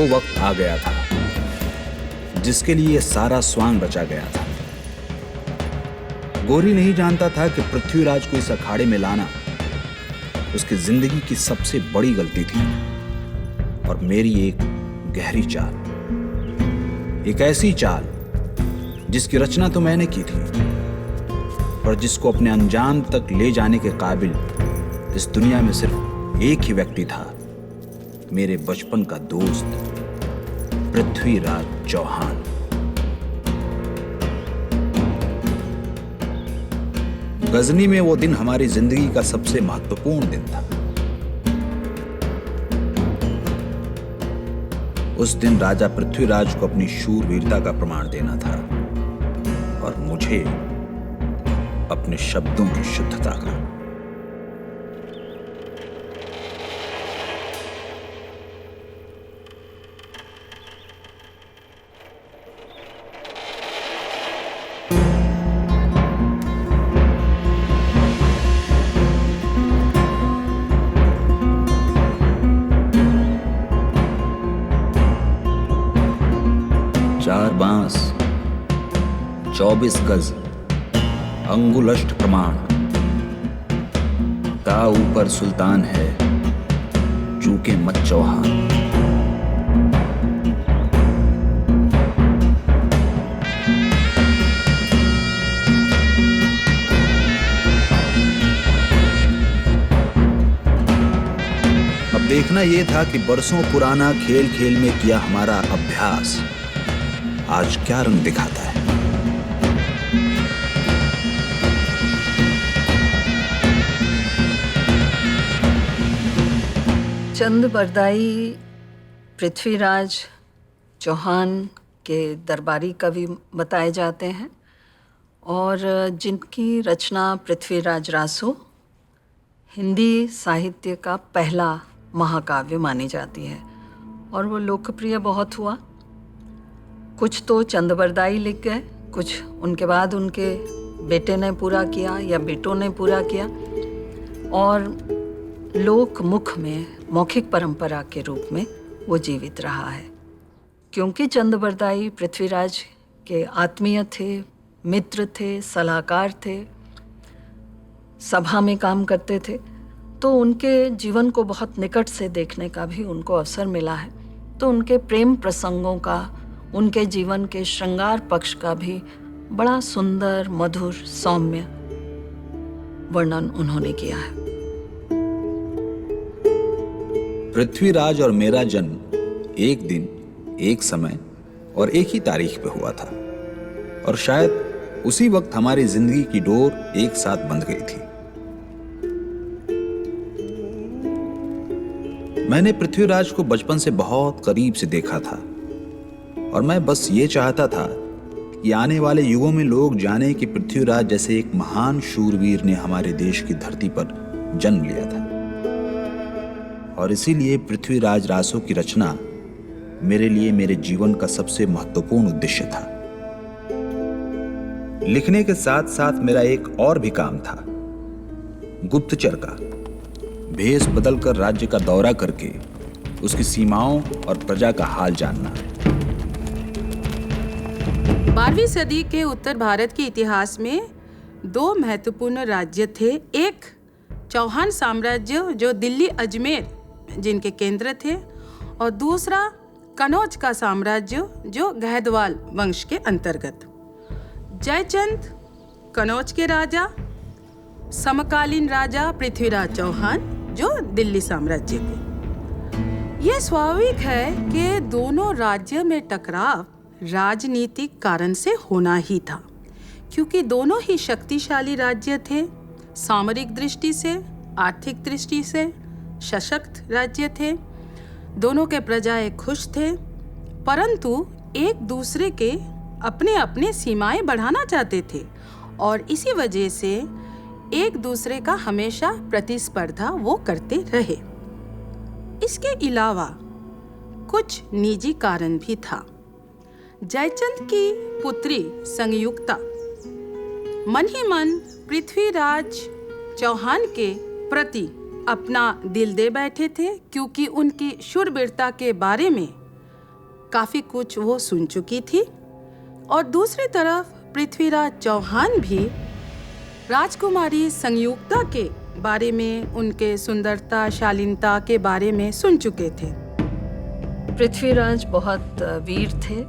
वो वक्त आ गया था जिसके लिए सारा स्वांग रचा गया था। गौरी नहीं जानता था कि पृथ्वीराज को इस अखाड़े में लाना उसकी जिंदगी की सबसे बड़ी गलती थी और मेरी एक गहरी चाल, एक ऐसी चाल जिसकी रचना तो मैंने की थी, पर जिसको अपने अंजाम तक ले जाने के काबिल इस दुनिया में सिर्फ एक ही व्यक्ति था, मेरे बचपन का दोस्त पृथ्वीराज चौहान। गजनी में वो दिन हमारी जिंदगी का सबसे महत्वपूर्ण दिन था। उस दिन राजा पृथ्वीराज को अपनी शूरवीरता का प्रमाण देना था और मुझे अपने शब्दों की शुद्धता का। चार बांस, 24 गज, अंगुलष्ट प्रमाण, ता ऊपर सुल्तान है, चूके मत चौहान। अब देखना यह था कि बरसों पुराना खेल खेल में किया हमारा अभ्यास आज क्या रंग दिखाता है। चंद बरदाई पृथ्वीराज चौहान के दरबारी कवि बताए जाते हैं और जिनकी रचना पृथ्वीराज रासो हिंदी साहित्य का पहला महाकाव्य मानी जाती है और वो लोकप्रिय बहुत हुआ। कुछ तो चंद बरदाई लिख गए, कुछ उनके बाद उनके बेटे ने पूरा किया या बेटों ने पूरा किया और लोक मुख में मौखिक परंपरा के रूप में वो जीवित रहा है। क्योंकि चंद बरदाई पृथ्वीराज के आत्मीय थे, मित्र थे, सलाहकार थे, सभा में काम करते थे, तो उनके जीवन को बहुत निकट से देखने का भी उनको अवसर मिला है। तो उनके प्रेम प्रसंगों का, उनके जीवन के श्रृंगार पक्ष का भी बड़ा सुंदर, मधुर, सौम्य वर्णन उन्होंने किया है। पृथ्वीराज और मेरा जन्म एक दिन, एक समय और एक ही तारीख पे हुआ था और शायद उसी वक्त हमारी जिंदगी की डोर एक साथ बंध गई थी। मैंने पृथ्वीराज को बचपन से बहुत करीब से देखा था और मैं बस ये चाहता था कि आने वाले युगों में लोग जाने कि पृथ्वीराज जैसे एक महान शूरवीर ने हमारे देश की धरती पर जन्म लिया था। और इसीलिए पृथ्वीराज रासो की रचना मेरे लिए मेरे जीवन का सबसे महत्वपूर्ण उद्देश्य था। लिखने के साथ साथ मेरा एक और भी काम था, गुप्तचर का, भेष बदलकर राज्य का दौरा करके उसकी सीमाओं और प्रजा का हाल जानना। 12वीं सदी के उत्तर भारत के इतिहास में दो महत्वपूर्ण राज्य थे। एक चौहान साम्राज्य जो दिल्ली अजमेर जिनके केंद्र थे और दूसरा कनौज का साम्राज्य जो गहदवाल वंश के अंतर्गत। जयचंद कनौज के राजा, समकालीन राजा पृथ्वीराज चौहान जो दिल्ली साम्राज्य के। यह स्वाभाविक है कि दोनों राज्य में टकराव राजनीतिक कारण से होना ही था, क्योंकि दोनों ही शक्तिशाली राज्य थे, सामरिक दृष्टि से, आर्थिक दृष्टि से सशक्त राज्य थे। दोनों के प्रजाएं खुश थे, परंतु एक दूसरे के अपने अपने सीमाएं बढ़ाना चाहते थे और इसी वजह से एक दूसरे का हमेशा प्रतिस्पर्धा वो करते रहे। इसके अलावा कुछ निजी कारण भी था। जयचंद की पुत्री संयुक्ता मन ही मन पृथ्वीराज चौहान के प्रति अपना दिल दे बैठे थे, क्योंकि उनकी शूरवीरता के बारे में काफ़ी कुछ वो सुन चुकी थी और दूसरी तरफ पृथ्वीराज चौहान भी राजकुमारी संयुक्ता के बारे में, उनके सुंदरता, शालीनता के बारे में सुन चुके थे। पृथ्वीराज बहुत वीर थे,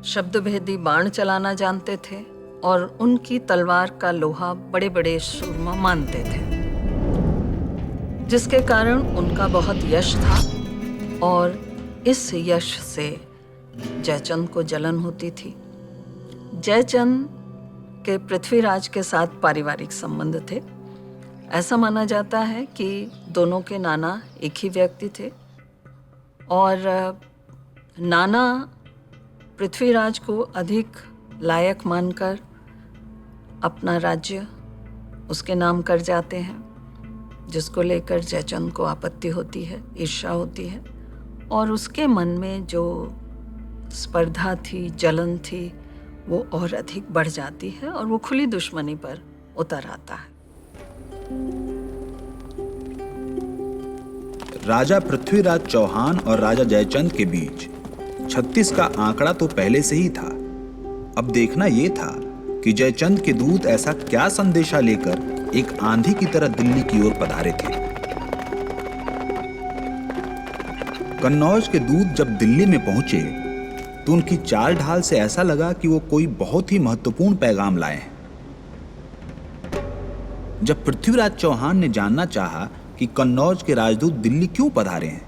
शब्दभेदी बाण चलाना जानते थे और उनकी तलवार का लोहा बड़े बड़े सूरमा मानते थे, जिसके कारण उनका बहुत यश था और इस यश से जयचंद को जलन होती थी। जयचंद के पृथ्वीराज के साथ पारिवारिक संबंध थे। ऐसा माना जाता है कि दोनों के नाना एक ही व्यक्ति थे और नाना पृथ्वीराज को अधिक लायक मानकर अपना राज्य उसके नाम कर जाते हैं, जिसको लेकर जयचंद को आपत्ति होती है, ईर्ष्या होती है और उसके मन में जो स्पर्धा थी, जलन थी, वो और अधिक बढ़ जाती है और वो खुली दुश्मनी पर उतर आता है। राजा पृथ्वीराज चौहान और राजा जयचंद के बीच 36 का आंकड़ा तो पहले से ही था। अब देखना यह था कि जयचंद के दूत ऐसा क्या संदेशा लेकर एक आंधी की तरह दिल्ली की ओर पधारे थे। कन्नौज के दूत जब दिल्ली में पहुंचे तो उनकी चाल ढाल से ऐसा लगा कि वो कोई बहुत ही महत्वपूर्ण पैगाम लाए हैं। जब पृथ्वीराज चौहान ने जानना चाहा कि कन्नौज के राजदूत दिल्ली क्यों पधारे हैं,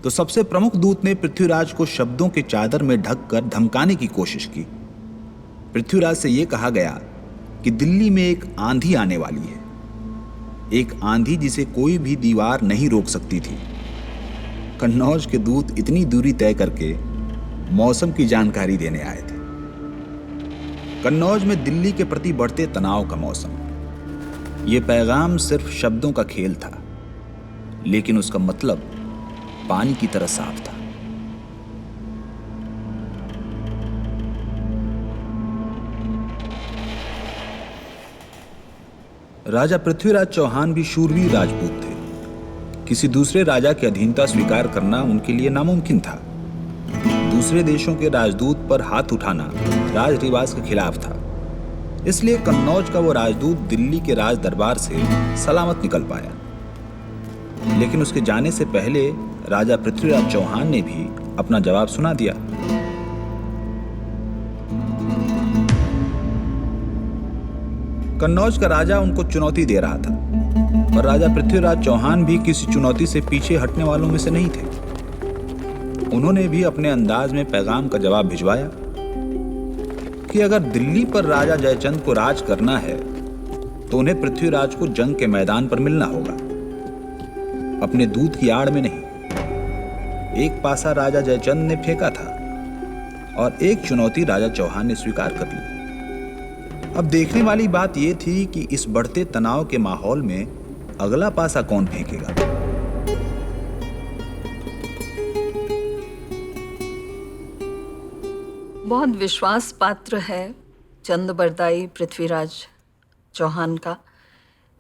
तो सबसे प्रमुख दूत ने पृथ्वीराज को शब्दों के चादर में ढककर धमकाने की कोशिश की। पृथ्वीराज से यह कहा गया कि दिल्ली में एक आंधी आने वाली है, एक आंधी जिसे कोई भी दीवार नहीं रोक सकती थी। कन्नौज के दूत इतनी दूरी तय करके मौसम की जानकारी देने आए थे। कन्नौज में दिल्ली के प्रति बढ़ते तनाव का मौसम। यह पैगाम सिर्फ शब्दों का खेल था, लेकिन उसका मतलब पानी की तरह साफ था। राजा पृथ्वीराज चौहान भी शूरवीर राजपूत थे। किसी दूसरे राजा की अधीनता स्वीकार करना उनके लिए नामुमकिन था। दूसरे देशों के राजदूत पर हाथ उठाना राज रिवाज के खिलाफ था। इसलिए कन्नौज का वो राजदूत दिल्ली के राज दरबार से सलामत निकल पाया। लेकिन उसके जाने से पहले राजा पृथ्वीराज चौहान ने भी अपना जवाब सुना दिया। कन्नौज का राजा उनको चुनौती दे रहा था, पर राजा पृथ्वीराज चौहान भी किसी चुनौती से पीछे हटने वालों में से नहीं थे। उन्होंने भी अपने अंदाज में पैगाम का जवाब भिजवाया कि अगर दिल्ली पर राजा जयचंद को राज करना है तो उन्हें पृथ्वीराज को जंग के मैदान पर मिलना होगा, अपने दूत की आड़ में नहीं। एक पासा राजा जयचंद ने फेंका था और एक चुनौती राजा चौहान ने स्वीकार कर ली। अब देखने वाली बात यह थी कि इस बढ़ते तनाव के माहौल में अगला पासा कौन फेंकेगा। बहुत विश्वास पात्र है चंदबरदाई पृथ्वीराज चौहान का।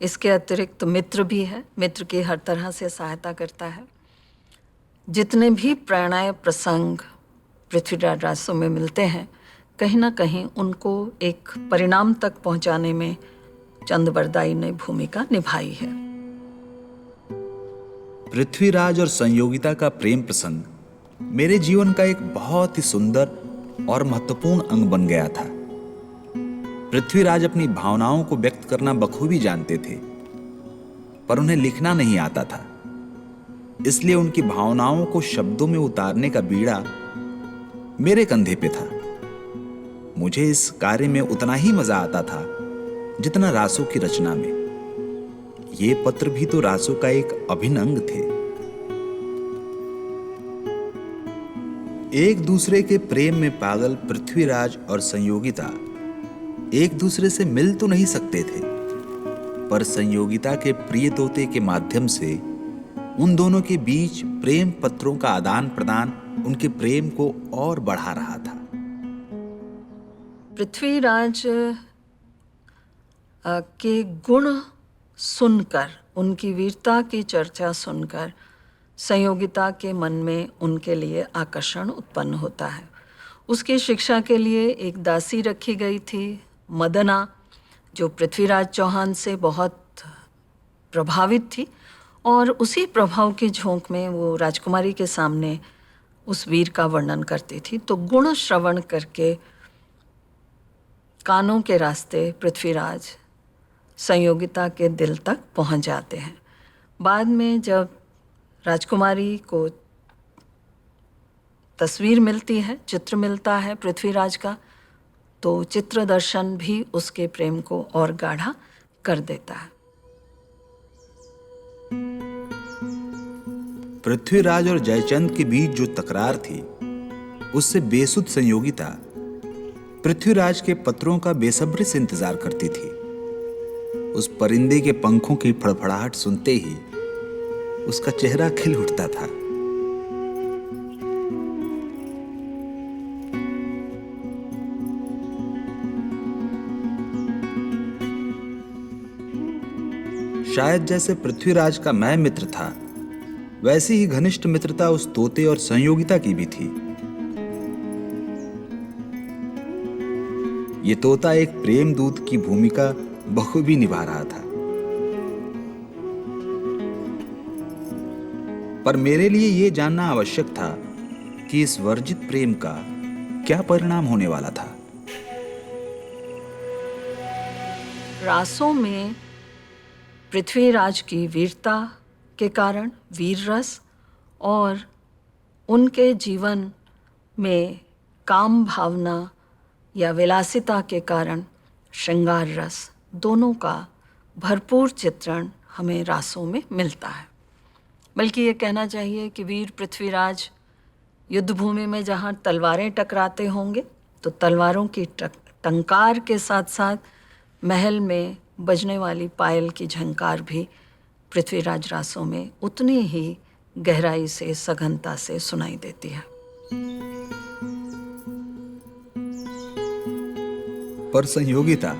इसके अतिरिक्त मित्र भी है, मित्र की हर तरह से सहायता करता है। जितने भी प्रणय प्रसंग पृथ्वीराज राजसों में मिलते हैं, कहीं ना कहीं उनको एक परिणाम तक पहुंचाने में चंदबरदाई ने भूमिका निभाई है। पृथ्वीराज और संयोगिता का प्रेम प्रसंग मेरे जीवन का एक बहुत ही सुंदर और महत्वपूर्ण अंग बन गया था। पृथ्वीराज अपनी भावनाओं को व्यक्त करना बखूबी जानते थे, पर उन्हें लिखना नहीं आता था। इसलिए उनकी भावनाओं को शब्दों में उतारने का बीड़ा मेरे कंधे पे था। मुझे इस कार्य में उतना ही मजा आता था जितना रासों की रचना में। ये पत्र भी तो रासों का एक अभिन्न अंग थे। एक दूसरे के प्रेम में पागल पृथ्वीराज और संयोगिता एक दूसरे से मिल तो नहीं सकते थे, पर संयोगिता के प्रिय तोते के माध्यम से उन दोनों के बीच प्रेम पत्रों का आदान प्रदान उनके प्रेम को और बढ़ा रहा था। पृथ्वीराज के गुण सुनकर, उनकी वीरता की चर्चा सुनकर संयोगिता के मन में उनके लिए आकर्षण उत्पन्न होता है। उसकी शिक्षा के लिए एक दासी रखी गई थी, मदना, जो पृथ्वीराज चौहान से बहुत प्रभावित थी और उसी प्रभाव की झोंक में वो राजकुमारी के सामने उस वीर का वर्णन करती थी। तो गुण श्रवण करके कानों के रास्ते पृथ्वीराज संयोगिता के दिल तक पहुंच जाते हैं। बाद में जब राजकुमारी को तस्वीर मिलती है, चित्र मिलता है पृथ्वीराज का, तो चित्र दर्शन भी उसके प्रेम को और गाढ़ा कर देता है। पृथ्वीराज और जयचंद के बीच जो तकरार थी, उससे बेसुध संयोगिता पृथ्वीराज के पत्रों का बेसब्री से इंतजार करती थी। उस परिंदे के पंखों की फड़फड़ाहट सुनते ही उसका चेहरा खिल उठता था। शायद जैसे पृथ्वीराज का मैं मित्र था, वैसी ही घनिष्ठ मित्रता उस तोते और संयोगिता की भी थी। ये तोता एक प्रेम दूत की भूमिका बखूबी निभा रहा था। पर मेरे लिए यह जानना आवश्यक था कि इस वर्जित प्रेम का क्या परिणाम होने वाला था। रासों में पृथ्वीराज की वीरता के कारण, वीर रस, और उनके जीवन में काम भावना या विलासिता के कारण श्रृंगार रस, दोनों का भरपूर चित्रण हमें रासों में मिलता है। बल्कि ये कहना चाहिए कि वीर पृथ्वीराज युद्ध भूमि में जहाँ तलवारें टकराते होंगे, तो तलवारों की टंकार के साथ साथ महल में बजने वाली पायल की झंकार भी पृथ्वीराज रासों में उतनी ही गहराई से, सघनता से सुनाई देती है। पर संयोगिता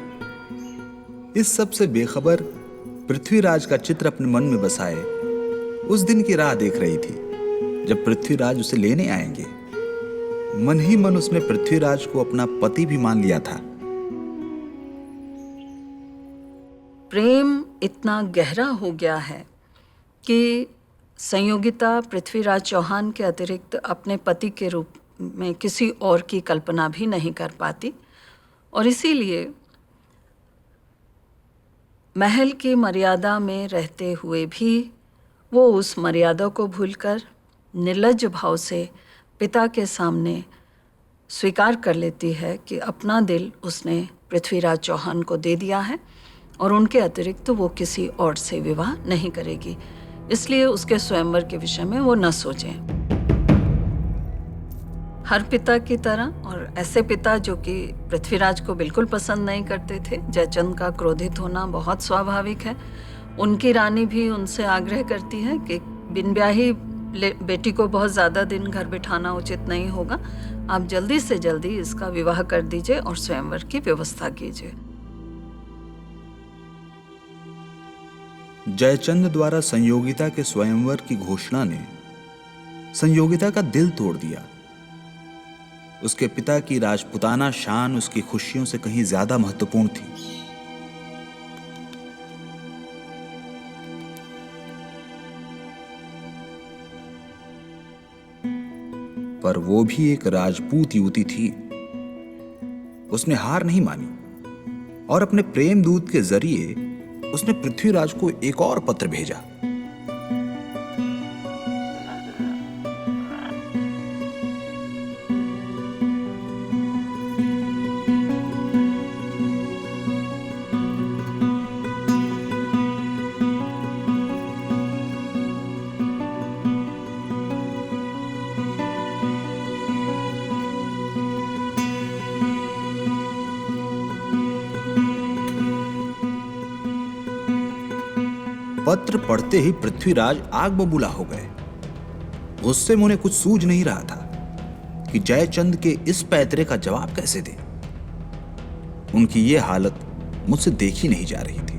इस सब से बेखबर पृथ्वीराज का चित्र अपने मन में बसाए उस दिन की राह देख रही थी जब पृथ्वीराज उसे लेने आएंगे। मन ही मन उसने पृथ्वीराज को अपना पति भी मान लिया था। प्रेम इतना गहरा हो गया है कि संयोगिता पृथ्वीराज चौहान के अतिरिक्त अपने पति के रूप में किसी और की कल्पना भी नहीं कर पाती, और इसीलिए महल की मर्यादा में रहते हुए भी वो उस मर्यादा को भूलकर निर्लज्ज भाव से पिता के सामने स्वीकार कर लेती है कि अपना दिल उसने पृथ्वीराज चौहान को दे दिया है और उनके अतिरिक्त वो किसी और से विवाह नहीं करेगी। इसलिए उसके स्वयंवर के विषय में वो न सोचें। हर पिता की तरह, और ऐसे पिता जो कि पृथ्वीराज को बिल्कुल पसंद नहीं करते थे, जयचंद का क्रोधित होना बहुत स्वाभाविक है। उनकी रानी भी उनसे आग्रह करती है कि बिन ब्याही बेटी को बहुत ज़्यादा दिन घर बिठाना उचित नहीं होगा, आप जल्दी से जल्दी इसका विवाह कर दीजिए और स्वयंवर की व्यवस्था कीजिए। जयचंद द्वारा संयोगिता के स्वयंवर की घोषणा ने संयोगिता का दिल तोड़ दिया। उसके पिता की राजपुताना शान उसकी खुशियों से कहीं ज्यादा महत्वपूर्ण थी। पर वो भी एक राजपूत युवती थी। उसने हार नहीं मानी और अपने प्रेम दूत के जरिए उसने पृथ्वीराज को एक और पत्र भेजा। पत्र पढ़ते ही पृथ्वीराज आग बबूला हो गए। गुस्से में उन्हें कुछ सूझ नहीं रहा था कि जयचंद के इस पैतरे का जवाब कैसे दें। उनकी यह हालत मुझसे देखी नहीं जा रही थी।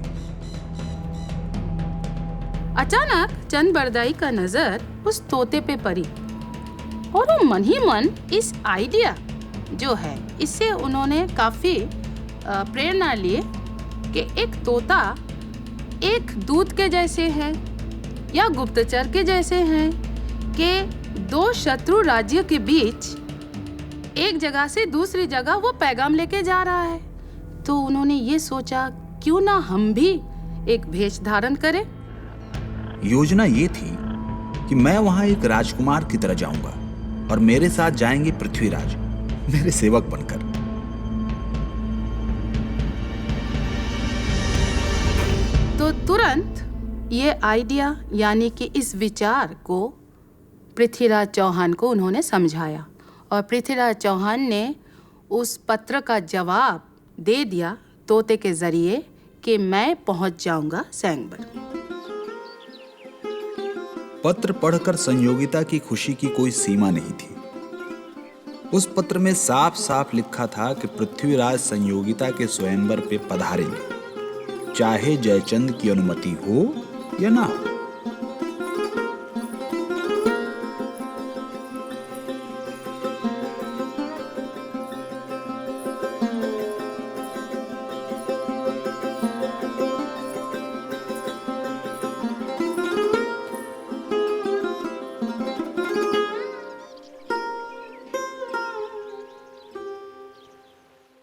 अचानक चंद बरदाई का नजर उस तोते पे पड़ी और वो मन ही मन इस आइडिया जो है इससे उन्होंने काफी प्रेरणा ली कि एक तोता एक दूत के जैसे है या गुप्तचर के जैसे हैं कि दो शत्रु राज्य के बीच एक जगह से दूसरी जगह वो पैगाम लेके जा रहा है। तो उन्होंने ये सोचा क्यों ना हम भी एक भेष धारण करें। योजना ये थी कि मैं वहां एक राजकुमार की तरह जाऊंगा और मेरे साथ जाएंगे पृथ्वीराज, मेरे सेवक बनकर। तो तुरंत ये आइडिया यानी कि इस विचार को पृथ्वीराज चौहान को उन्होंने समझाया और पृथ्वीराज चौहान ने उस पत्र का जवाब दे दिया तोते के जरिए कि मैं पहुंच जाऊंगा सैंगबर। पत्र पढ़कर संयोगिता की खुशी की कोई सीमा नहीं थी। उस पत्र में साफ साफ लिखा था कि पृथ्वीराज संयोगिता के स्वयंवर पे पधारेंगे, चाहे जयचंद की अनुमति हो या ना हो।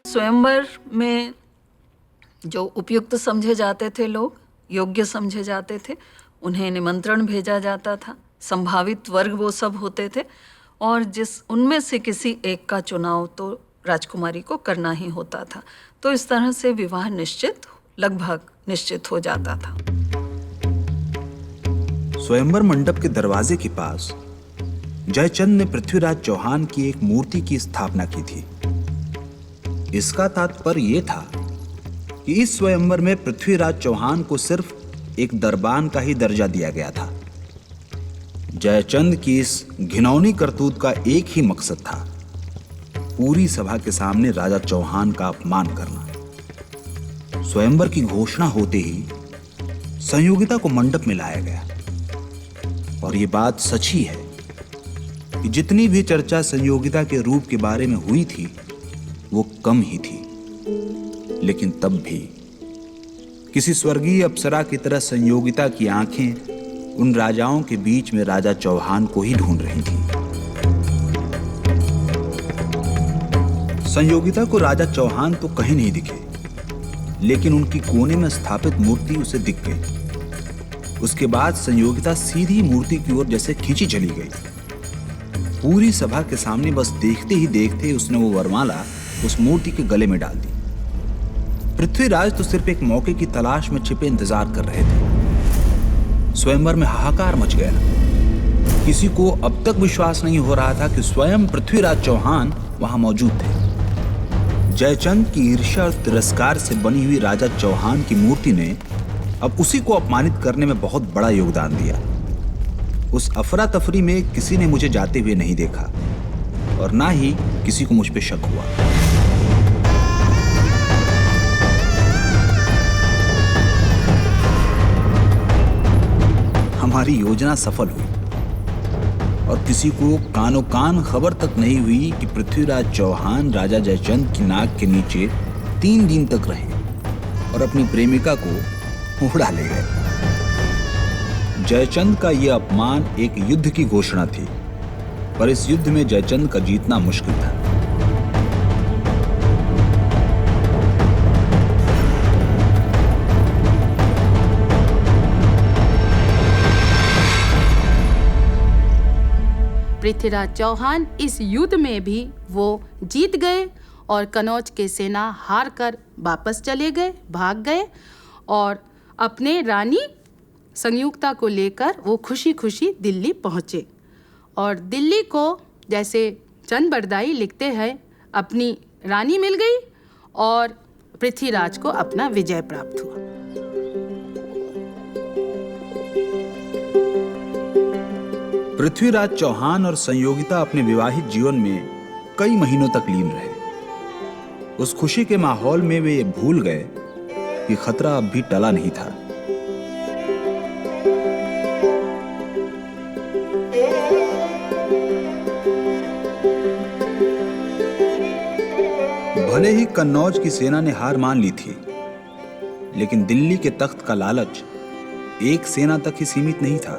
स्वयंवर में जो उपयुक्त समझे जाते थे लोग, योग्य समझे जाते थे, उन्हें निमंत्रण भेजा जाता था। संभावित वर्ग वो सब होते थे और उनमें से किसी एक का चुनाव तो राजकुमारी को करना ही होता था। तो इस तरह से विवाह लगभग निश्चित हो जाता था। स्वयंवर मंडप के दरवाजे के पास जयचंद ने पृथ्वीराज चौहान की एक मूर्ति की स्थापना की थी। इसका तात्पर्य यह था कि इस स्वयंवर में पृथ्वीराज चौहान को सिर्फ एक दरबान का ही दर्जा दिया गया था। जयचंद की इस घिनौनी करतूत का एक ही मकसद था, पूरी सभा के सामने राजा चौहान का अपमान करना। स्वयंवर की घोषणा होते ही संयोगिता को मंडप में लाया गया और ये बात सच ही है कि जितनी भी चर्चा संयोगिता के रूप के बारे में हुई थी वो कम ही थी, लेकिन तब भी किसी स्वर्गीय अप्सरा की तरह संयोगिता की आंखें उन राजाओं के बीच में राजा चौहान को ही ढूंढ रही थी। संयोगिता को राजा चौहान तो कहीं नहीं दिखे, लेकिन उनकी कोने में स्थापित मूर्ति उसे दिख गई। उसके बाद संयोगिता सीधी मूर्ति की ओर जैसे खींची चली गई। पूरी सभा के सामने बस देखते ही देखते उसने वो वरमाला उस मूर्ति के गले में डाल दी। पृथ्वीराज तो सिर्फ एक मौके की तलाश में छिपे इंतजार कर रहे थे। स्वयंवर में हाहाकार मच गया। किसी को अब तक विश्वास नहीं हो रहा था कि स्वयं पृथ्वीराज चौहान वहां मौजूद थे। जयचंद की ईर्ष्या और तिरस्कार से बनी हुई राजा चौहान की मूर्ति ने अब उसी को अपमानित करने में बहुत बड़ा योगदान दिया। उस अफरा तफरी में किसी ने मुझे जाते हुए नहीं देखा और ना ही किसी को मुझ पे शक हुआ। हमारी योजना सफल हुई और किसी को कानो कान खबर तक नहीं हुई कि पृथ्वीराज चौहान राजा जयचंद की नाक के नीचे 3 दिन तक रहे और अपनी प्रेमिका को उड़ा ले गए। जयचंद का यह अपमान एक युद्ध की घोषणा थी, पर इस युद्ध में जयचंद का जीतना मुश्किल था। पृथ्वीराज चौहान इस युद्ध में भी वो जीत गए और कनौज के सेना हार कर वापस चले गए, भाग गए और अपने रानी संयुक्ता को लेकर वो खुशी खुशी दिल्ली पहुँचे। और दिल्ली को जैसे चंद बरदाई लिखते हैं, अपनी रानी मिल गई और पृथ्वीराज को अपना विजय प्राप्त हुआ। पृथ्वीराज चौहान और संयोगिता अपने विवाहित जीवन में कई महीनों तक लीन रहे। उस खुशी के माहौल में वे ये भूल गए कि खतरा अब भी टला नहीं था। भले ही कन्नौज की सेना ने हार मान ली थी, लेकिन दिल्ली के तख्त का लालच एक सेना तक ही सीमित नहीं था।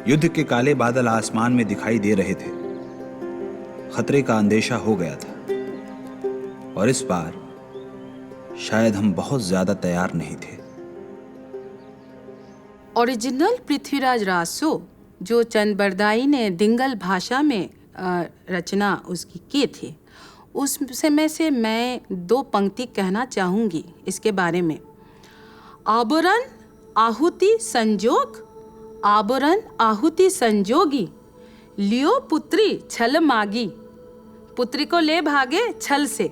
युद्ध के काले बादल आसमान में दिखाई दे रहे थे। खतरे का अंदेशा हो गया था और इस बार शायद हम बहुत ज्यादा तैयार नहीं थे। ओरिजिनल पृथ्वीराज रासो जो चंद ने दिंगल भाषा में रचना उसकी की थी, उसमें से मैं 2 पंक्ति कहना चाहूँगी इसके बारे में। आबोरन आहुति संजोग, आबोरन आहुति संजोगी, लियो पुत्री छल मागी, पुत्री को ले भागे छल से।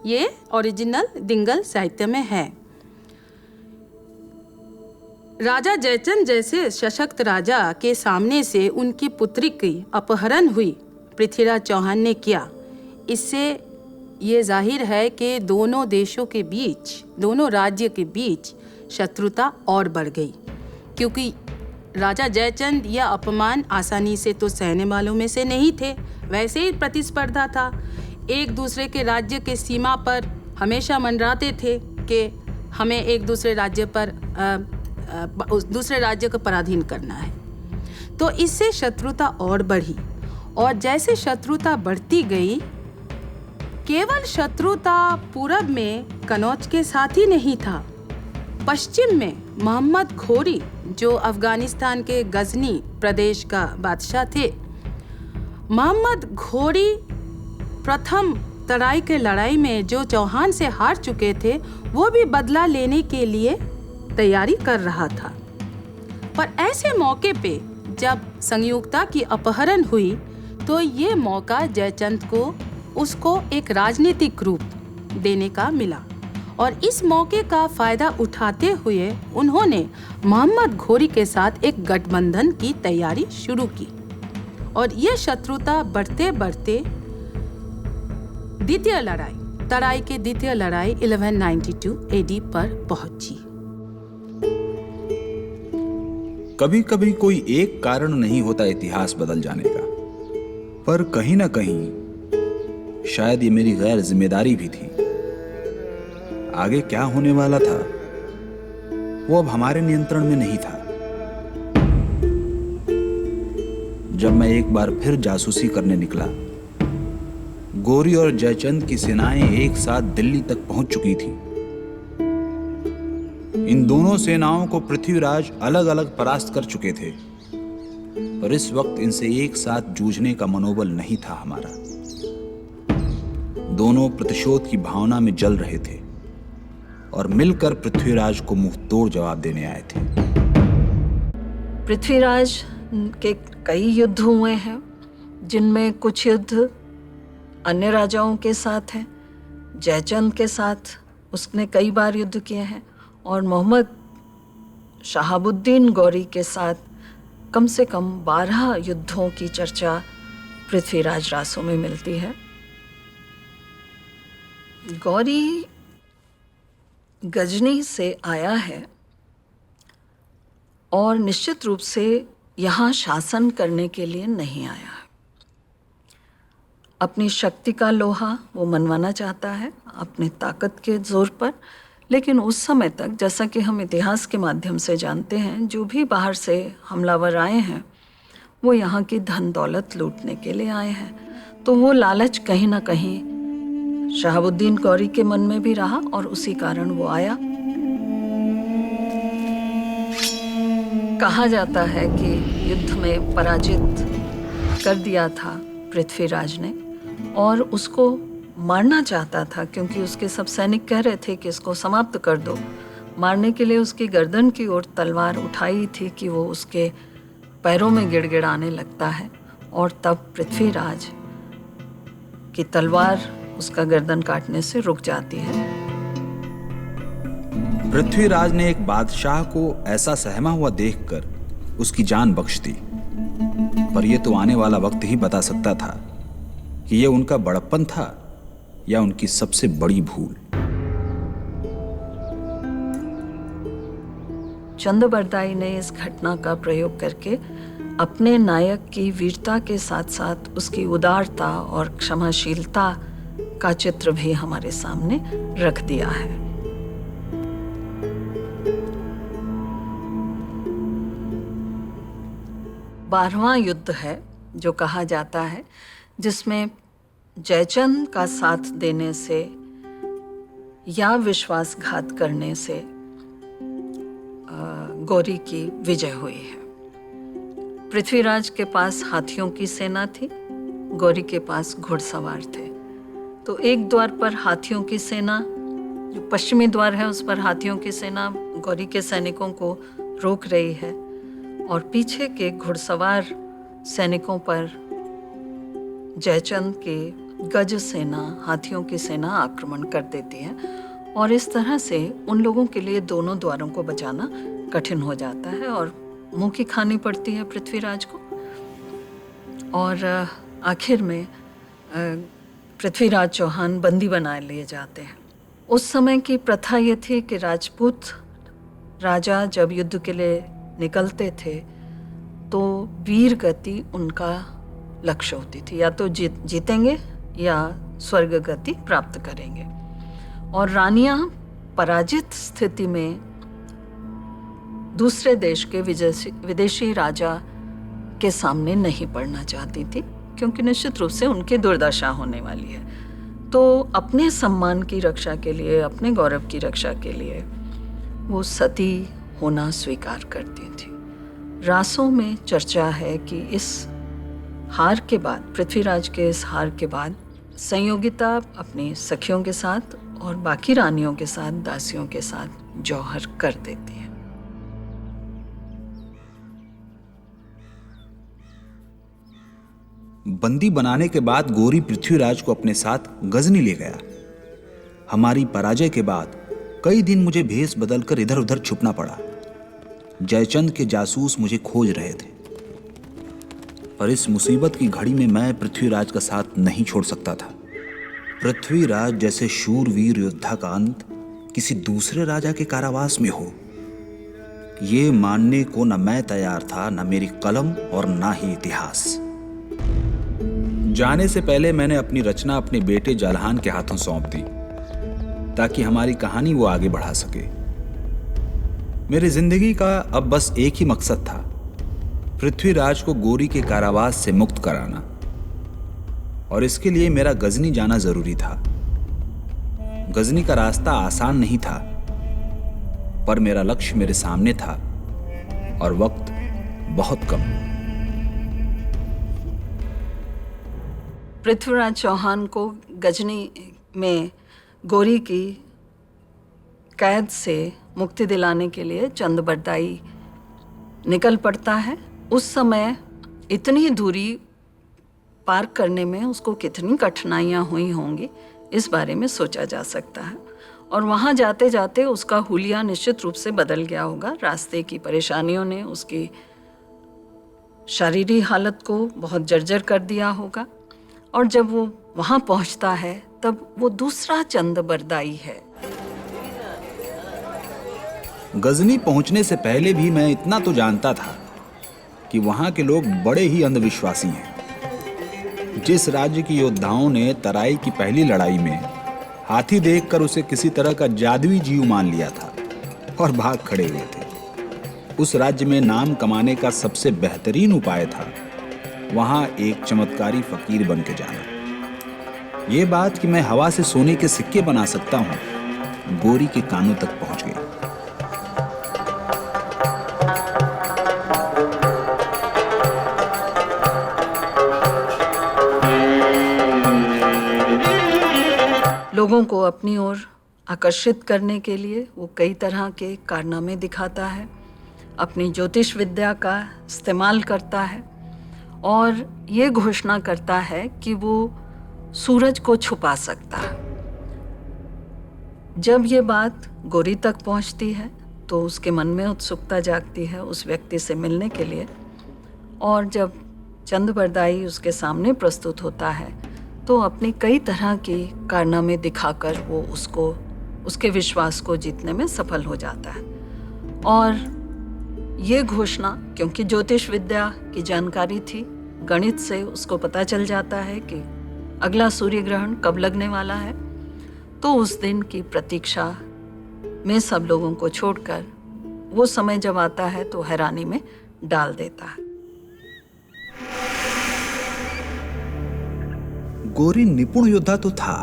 ये ओरिजिनल दिंगल साहित्य में है। राजा जयचंद जैसे सशक्त राजा के सामने से उनकी पुत्री की अपहरण हुई पृथ्वीराज चौहान ने किया। इससे ये जाहिर है कि दोनों देशों के बीच, दोनों राज्य के बीच शत्रुता और बढ़ गई, क्योंकि राजा जयचंद यह अपमान आसानी से तो सहने वालों में से नहीं थे। वैसे ही प्रतिस्पर्धा था, एक दूसरे के राज्य के सीमा पर हमेशा मंडराते थे कि हमें एक दूसरे राज्य पर उस दूसरे राज्य को पराधीन करना है। तो इससे शत्रुता और बढ़ी, और जैसे शत्रुता बढ़ती गई, केवल शत्रुता पूरब में कन्नौज के साथ ही नहीं था, पश्चिम में मोहम्मद घोरी जो अफगानिस्तान के गजनी प्रदेश का बादशाह थे, मोहम्मद घोरी प्रथम तराई के लड़ाई में जो चौहान से हार चुके थे, वो भी बदला लेने के लिए तैयारी कर रहा था। पर ऐसे मौके पे जब संयुक्ता की अपहरण हुई, तो ये मौका जयचंद को उसको एक राजनीतिक रूप देने का मिला, और इस मौके का फायदा उठाते हुए उन्होंने मोहम्मद घोरी के साथ एक गठबंधन की तैयारी शुरू की, और यह शत्रुता बढ़ते बढ़ते द्वितीय लड़ाई, तराई के द्वितीय लड़ाई 1192 एडी पर पहुंची। कभी कभी कोई एक कारण नहीं होता इतिहास बदल जाने का, पर कहीं ना कहीं शायद ये मेरी गैर जिम्मेदारी भी थी। आगे क्या होने वाला था वो अब हमारे नियंत्रण में नहीं था। जब मैं एक बार फिर जासूसी करने निकला, गोरी और जयचंद की सेनाएं एक साथ दिल्ली तक पहुंच चुकी थी। इन दोनों सेनाओं को पृथ्वीराज अलग अलग परास्त कर चुके थे, पर इस वक्त इनसे एक साथ जूझने का मनोबल नहीं था हमारा। दोनों प्रतिशोध की भावना में जल रहे थे और मिलकर पृथ्वीराज को मुंहतोड़ जवाब देने आए थे। पृथ्वीराज के कई युद्ध हुए हैं, जिनमें कुछ युद्ध अन्य राजाओं के साथ हैं। जयचंद के साथ उसने कई बार युद्ध किए हैं, और मोहम्मद शहाबुद्दीन गौरी के साथ कम से कम 12 युद्धों की चर्चा पृथ्वीराज रासो में मिलती है। गौरी गजनी से आया है और निश्चित रूप से यहाँ शासन करने के लिए नहीं आया है। अपनी शक्ति का लोहा वो मनवाना चाहता है अपनी ताकत के जोर पर, लेकिन उस समय तक, जैसा कि हम इतिहास के माध्यम से जानते हैं, जो भी बाहर से हमलावर आए हैं वो यहाँ की धन दौलत लूटने के लिए आए हैं। तो वो लालच कहीं ना कहीं शहाबुद्दीन गौरी के मन में भी रहा और उसी कारण वो आया। कहा जाता है कि युद्ध में पराजित कर दिया था पृथ्वीराज ने और उसको मारना चाहता था, क्योंकि उसके सब सैनिक कह रहे थे कि इसको समाप्त कर दो। मारने के लिए उसकी गर्दन की ओर तलवार उठाई थी कि वो उसके पैरों में गिड़गिड़ाने लगता है, और तब पृथ्वीराज की तलवार उसका गर्दन काटने से रुक जाती है। पृथ्वीराज ने एक बादशाह को ऐसा सहमा हुआ देखकर उसकी जान बख्श दी, पर यह तो आने वाला वक्त ही बता सकता था कि यह उनका बड़प्पन था या उनकी सबसे बड़ी भूल। चंद बरदाई ने इस घटना का प्रयोग करके अपने नायक की वीरता के साथ साथ उसकी उदारता और क्षमाशीलता का चित्र भी हमारे सामने रख दिया है। बारहवां युद्ध है जो कहा जाता है, जिसमें जयचंद का साथ देने से या विश्वासघात करने से गौरी की विजय हुई है। पृथ्वीराज के पास हाथियों की सेना थी, गौरी के पास घुड़सवार थे। तो एक द्वार पर हाथियों की सेना, जो पश्चिमी द्वार है उस पर हाथियों की सेना गौरी के सैनिकों को रोक रही है, और पीछे के घुड़सवार सैनिकों पर जयचंद की गज सेना, हाथियों की सेना आक्रमण कर देती है, और इस तरह से उन लोगों के लिए दोनों द्वारों को बचाना कठिन हो जाता है और मुंह की खानी पड़ती है पृथ्वीराज को। और आखिर में पृथ्वीराज चौहान बंदी बना लिए जाते हैं। उस समय की प्रथा ये थी कि राजपूत राजा जब युद्ध के लिए निकलते थे तो वीर गति उनका लक्ष्य होती थी, या तो जीतेंगे या स्वर्ग गति प्राप्त करेंगे। और रानियां पराजित स्थिति में दूसरे देश के विदेशी राजा के सामने नहीं पड़ना चाहती थी, क्योंकि निश्चित रूप से उनकी दुर्दशा होने वाली है। तो अपने सम्मान की रक्षा के लिए, अपने गौरव की रक्षा के लिए वो सती होना स्वीकार करती थी। रासों में चर्चा है कि इस हार के बाद, पृथ्वीराज के इस हार के बाद, संयोगिता अपनी सखियों के साथ और बाकी रानियों के साथ, दासियों के साथ जौहर कर देती है। बंदी बनाने के बाद गौरी पृथ्वीराज को अपने साथ गजनी ले गया। हमारी पराजय के बाद कई दिन मुझे भेष बदलकर इधर उधर छुपना पड़ा। जयचंद के जासूस मुझे खोज रहे थे, पर इस मुसीबत की घड़ी में मैं पृथ्वीराज का साथ नहीं छोड़ सकता था। पृथ्वीराज जैसे शूरवीर योद्धा का अंत किसी दूसरे राजा के कारावास में हो, ये मानने को न मैं तैयार था, न मेरी कलम और ना ही इतिहास। जाने से पहले मैंने अपनी रचना अपने बेटे जालहान के हाथों सौंप दी, ताकि हमारी कहानी वो आगे बढ़ा सके। मेरी जिंदगी का अब बस एक ही मकसद था, पृथ्वीराज को गौरी के कारावास से मुक्त कराना, और इसके लिए मेरा गजनी जाना जरूरी था। गजनी का रास्ता आसान नहीं था, पर मेरा लक्ष्य मेरे सामने था और वक्त बहुत कम। पृथ्वीराज चौहान को गजनी में गौरी की कैद से मुक्ति दिलाने के लिए चंद बरदाई निकल पड़ता है। उस समय इतनी दूरी पार करने में उसको कितनी कठिनाइयाँ हुई होंगी, इस बारे में सोचा जा सकता है। और वहाँ जाते जाते उसका हुलिया निश्चित रूप से बदल गया होगा। रास्ते की परेशानियों ने उसकी शारीरिक हालत को बहुत जर्जर कर दिया होगा, और जब वो वहाँ पहुँचता है तब वो दूसरा चंद बरदाई है। गजनी पहुंचने से पहले भी मैं इतना तो जानता था कि वहां के लोग बड़े ही अंधविश्वासी हैं। जिस राज्य की योद्धाओं ने तराई की पहली लड़ाई में हाथी देखकर उसे किसी तरह का जादुई जीव मान लिया था और भाग खड़े हुए थे, उस राज्य में नाम कमाने का सबसे बेहतरीन उपाय था वहां एक चमत्कारी फकीर बन के जाना। ये बात कि मैं हवा से सोने के सिक्के बना सकता हूं, गौरी के कानों तक पहुंच गई। लोगों को अपनी ओर आकर्षित करने के लिए वो कई तरह के कारनामे दिखाता है, अपनी ज्योतिष विद्या का इस्तेमाल करता है और ये घोषणा करता है कि वो सूरज को छुपा सकता है। जब ये बात गौरी तक पहुंचती है तो उसके मन में उत्सुकता जागती है उस व्यक्ति से मिलने के लिए, और जब चंद बरदाई उसके सामने प्रस्तुत होता है तो अपनी कई तरह के कारनामे दिखाकर वो उसके विश्वास को जीतने में सफल हो जाता है। और ये घोषणा, क्योंकि ज्योतिष विद्या की जानकारी थी, गणित से उसको पता चल जाता है कि अगला सूर्य ग्रहण कब लगने वाला है, तो उस दिन की प्रतीक्षा में सब लोगों को छोड़कर वो समय जब आता है तो हैरानी में डाल देता है। गोरी निपुण योद्धा तो था,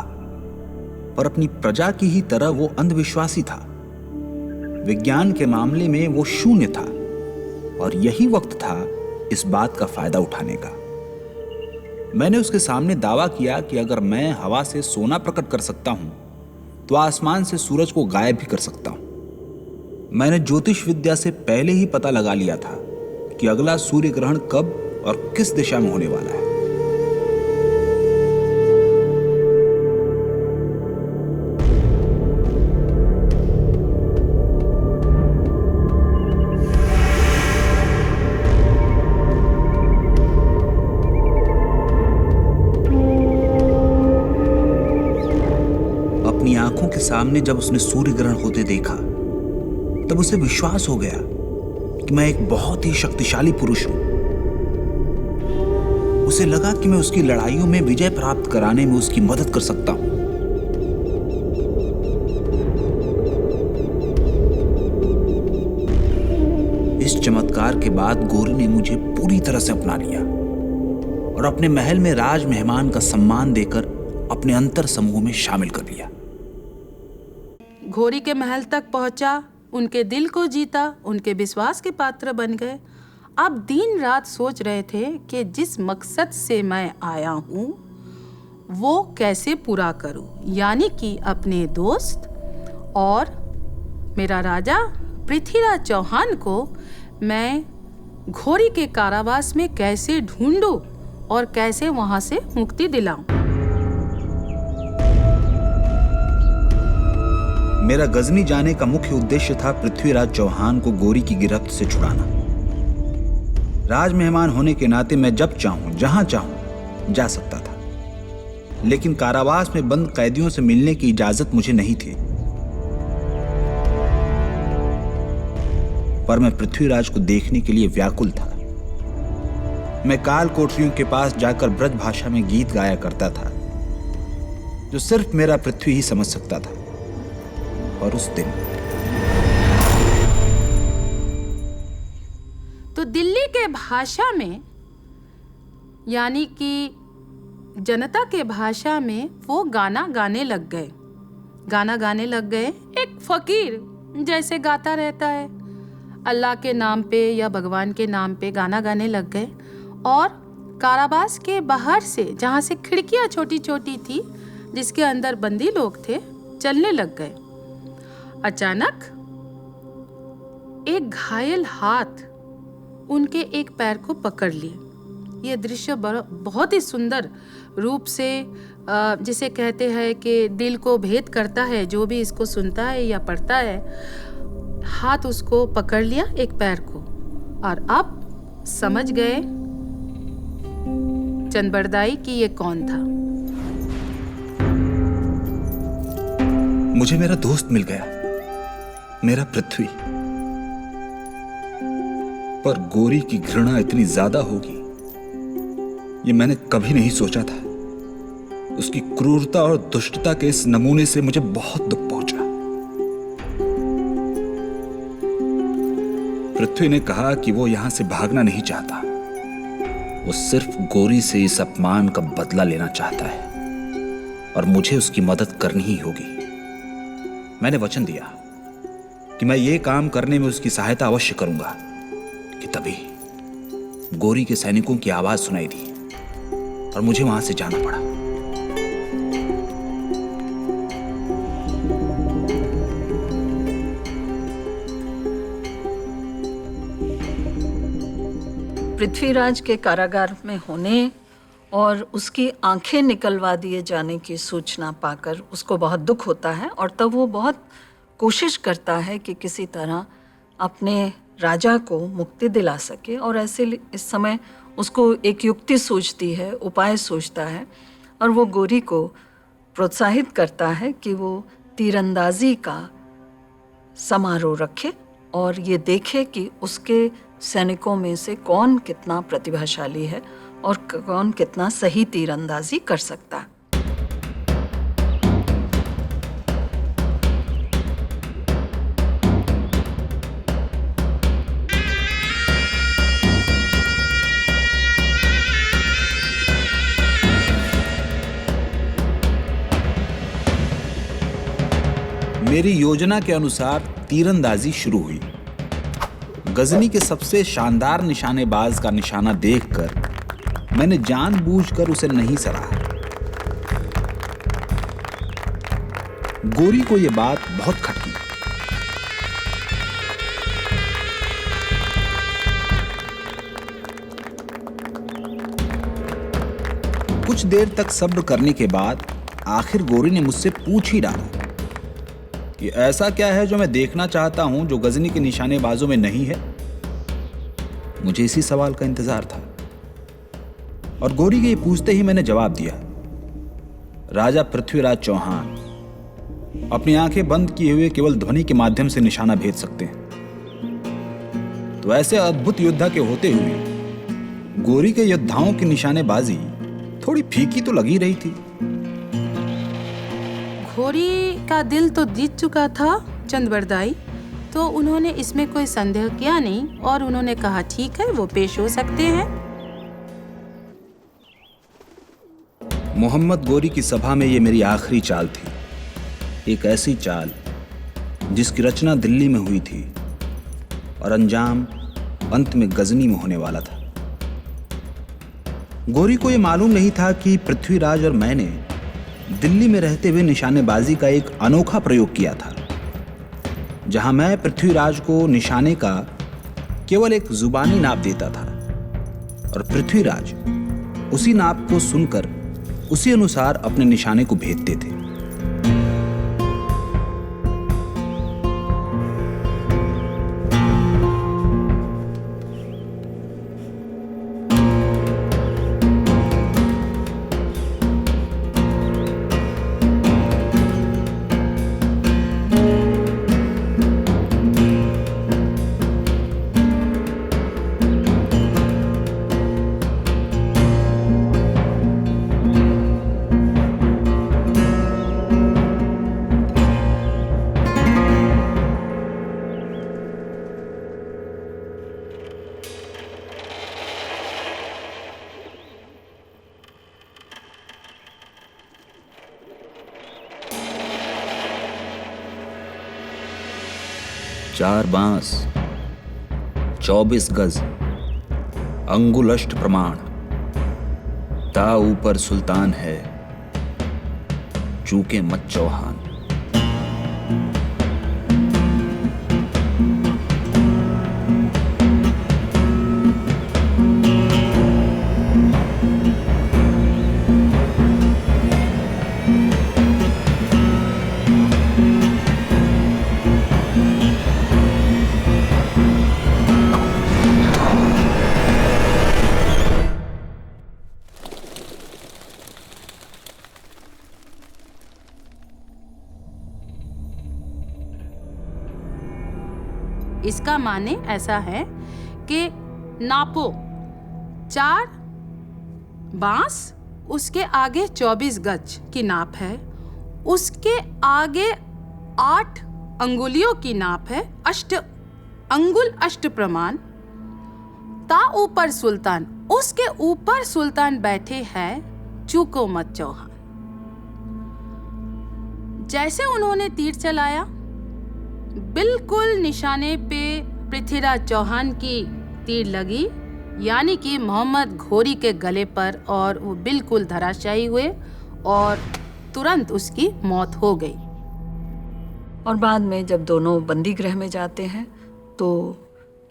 पर अपनी प्रजा की ही तरह वो अंधविश्वासी था। विज्ञान के मामले में वो शून्य था, और यही वक्त था इस बात का फायदा उठाने का। मैंने उसके सामने दावा किया कि अगर मैं हवा से सोना प्रकट कर सकता हूं, तो आसमान से सूरज को गायब भी कर सकता हूं। मैंने ज्योतिष विद्या से पहले ही पता लगा लिया था कि अगला सूर्य ग्रहण कब और किस दिशा में होने वाला है। अपनी आंखों के सामने जब उसने सूर्य ग्रहण होते देखा, तब उसे विश्वास हो गया कि मैं एक बहुत ही शक्तिशाली पुरुष हूं। उसे लगा कि मैं उसकी लड़ाइयों में विजय प्राप्त कराने में उसकी मदद कर सकता हूं। इस चमत्कार के बाद गोरी ने मुझे पूरी तरह से अपना लिया और अपने महल में राज मेहमान का सम्मान देकर अपने अंतर समूह में शामिल कर लिया। घोरी के महल तक पहुंचा, उनके दिल को जीता, उनके विश्वास के पात्र बन गए। अब दिन रात सोच रहे थे कि जिस मकसद से मैं आया हूँ वो कैसे पूरा करूँ, यानी कि अपने दोस्त और मेरा राजा पृथ्वीराज चौहान को मैं घोरी के कारावास में कैसे ढूंढूं और कैसे वहां से मुक्ति दिलाऊं। मेरा गजनी जाने का मुख्य उद्देश्य था पृथ्वीराज चौहान को गोरी की गिरफ्त से छुड़ाना। राज मेहमान होने के नाते मैं जब चाहूं, जहां चाहूं जा सकता था, लेकिन कारावास में बंद कैदियों से मिलने की इजाजत मुझे नहीं थी। पर मैं पृथ्वीराज को देखने के लिए व्याकुल था। मैं काल कोठरियों के पास जाकर ब्रज भाषा में गीत गाया करता था, जो सिर्फ मेरा पृथ्वी ही समझ सकता था। और उस दिन तो दिल्ली के भाषा में, यानी कि जनता के भाषा में, वो गाना गाने लग गए। एक फकीर जैसे गाता रहता है, अल्लाह के नाम पे या भगवान के नाम पे गाना गाने लग गए। और कारावास के बाहर से, जहाँ से खिड़कियाँ छोटी छोटी थी जिसके अंदर बंदी लोग थे, चलने लग गए। अचानक एक घायल हाथ उनके एक पैर को पकड़ लिए। ये दृश्य बहुत ही सुंदर रूप से, जिसे कहते हैं कि दिल को भेद करता है, जो भी इसको सुनता है या पढ़ता है। हाथ उसको पकड़ लिया, एक पैर को, और अब समझ गए चंदबरदाई कि ये कौन था। मुझे मेरा दोस्त मिल गया, मेरा पृथ्वी। पर गोरी की घृणा इतनी ज्यादा होगी ये मैंने कभी नहीं सोचा था। उसकी क्रूरता और दुष्टता के इस नमूने से मुझे बहुत दुख पहुंचा। पृथ्वी ने कहा कि वो यहां से भागना नहीं चाहता, वो सिर्फ गोरी से इस अपमान का बदला लेना चाहता है और मुझे उसकी मदद करनी ही होगी। मैंने वचन दिया कि मैं ये काम करने में उसकी सहायता अवश्य करूंगा कि तभी गोरी के सैनिकों की आवाज सुनाई दी और मुझे वहां से जाना पड़ा। पृथ्वीराज के कारागार में होने और उसकी आंखें निकलवा दिए जाने की सूचना पाकर उसको बहुत दुख होता है, और तब वो बहुत कोशिश करता है कि किसी तरह अपने राजा को मुक्ति दिला सके। और ऐसे इस समय उसको एक युक्ति सूझती है, उपाय सूझता है, और वो गोरी को प्रोत्साहित करता है कि वो तीरंदाजी का समारोह रखे और ये देखे कि उसके सैनिकों में से कौन कितना प्रतिभाशाली है और कौन कितना सही तीरंदाजी कर सकता है। मेरी योजना के अनुसार तीरंदाजी शुरू हुई। गजनी के सबसे शानदार निशानेबाज का निशाना देखकर मैंने जानबूझकर उसे नहीं सराहा। गोरी को यह बात बहुत खटकी। कुछ देर तक सब्र करने के बाद आखिर गोरी ने मुझसे पूछ ही डाला कि ऐसा क्या है जो मैं देखना चाहता हूं जो गजनी के निशानेबाजों में नहीं है। मुझे इसी सवाल का इंतजार था और गोरी के ये पूछते ही मैंने जवाब दिया, राजा पृथ्वीराज चौहान अपनी आंखें बंद किए हुए केवल ध्वनि के माध्यम से निशाना भेज सकते हैं। तो ऐसे अद्भुत योद्धा के होते हुए गोरी के योद्धाओं की निशानेबाजी थोड़ी फीकी तो लगी रही थी। घोरी का दिल तो जीत चुका था चंद्रबरदाई, तो उन्होंने इसमें कोई संदेह किया नहीं और उन्होंने कहा ठीक है, वो पेश हो सकते हैं। मोहम्मद गोरी की सभा में ये मेरी आखिरी चाल थी। एक ऐसी चाल जिसकी रचना दिल्ली में हुई थी और अंजाम अंत में गजनी में होने वाला था। गोरी को यह मालूम नहीं था कि पृथ्वीराज और मैंने दिल्ली में रहते हुए निशानेबाजी का एक अनोखा प्रयोग किया था, जहां मैं पृथ्वीराज को निशाने का केवल एक जुबानी नाप देता था और पृथ्वीराज उसी नाप को सुनकर उसी अनुसार अपने निशाने को भेजते थे। चार बांस 24 गज अंगुलष्ट प्रमाण, ता ऊपर सुल्तान है चूके मत चौहान। इसका माने ऐसा है कि नापो 4 बांस, उसके आगे 24 गज की नाप है, उसके आगे 8 अंगुलियों की नाप है, 8 अंगुल अष्ट प्रमाण, ता ऊपर सुल्तान, उसके ऊपर सुल्तान बैठे हैं चूको मत चौहान। जैसे उन्होंने तीर चलाया, बिल्कुल निशाने पे पृथ्वीराज चौहान की तीर लगी, यानी कि मोहम्मद घोरी के गले पर, और वो बिल्कुल धराशायी हुए और तुरंत उसकी मौत हो गई। और बाद में जब दोनों बंदी गृह में जाते हैं तो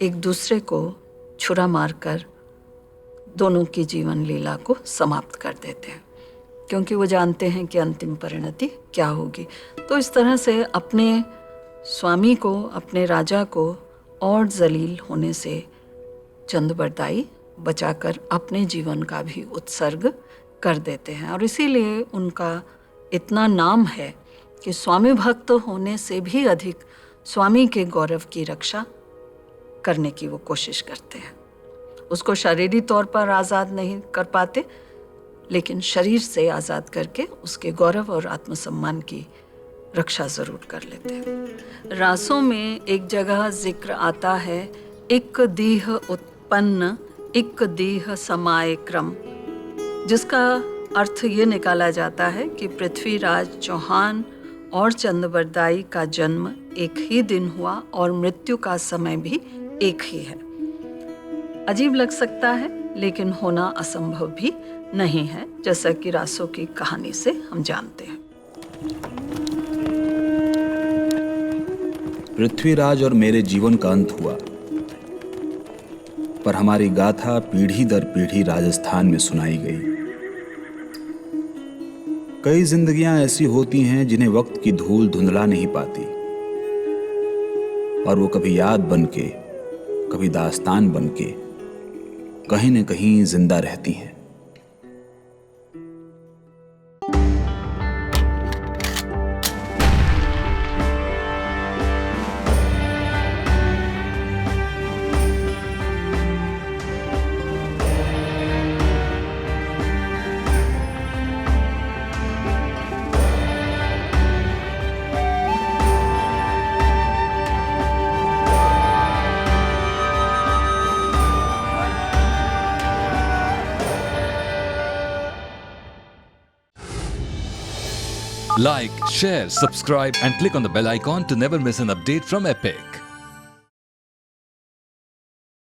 एक दूसरे को छुरा मारकर दोनों की जीवन लीला को समाप्त कर देते हैं, क्योंकि वो जानते हैं कि अंतिम परिणति क्या होगी। तो इस तरह से अपने स्वामी को, अपने राजा को और जलील होने से चंद्रबरदाई बचाकर अपने जीवन का भी उत्सर्ग कर देते हैं। और इसीलिए उनका इतना नाम है कि स्वामी भक्त होने से भी अधिक स्वामी के गौरव की रक्षा करने की वो कोशिश करते हैं। उसको शारीरिक तौर पर आज़ाद नहीं कर पाते, लेकिन शरीर से आज़ाद करके उसके गौरव और आत्मसम्मान की रक्षा ज़रूर कर लेते हैं। रासों में एक जगह जिक्र आता है, इक दीह उत्पन्न इक दीह समाय क्रम, जिसका अर्थ ये निकाला जाता है कि पृथ्वीराज चौहान और चंद्रबरदाई का जन्म एक ही दिन हुआ और मृत्यु का समय भी एक ही है। अजीब लग सकता है, लेकिन होना असंभव भी नहीं है, जैसा कि रासों की कहानी से हम जानते हैं। पृथ्वीराज और मेरे जीवन का अंत हुआ, पर हमारी गाथा पीढ़ी दर पीढ़ी राजस्थान में सुनाई गई। कई जिंदगियां ऐसी होती हैं जिन्हें वक्त की धूल धुंधला नहीं पाती, और वो कभी याद बनके, कभी दास्तान बनके कहीं न कहीं जिंदा रहती हैं। Like, share, subscribe and click on the bell icon to never miss an update from Epic.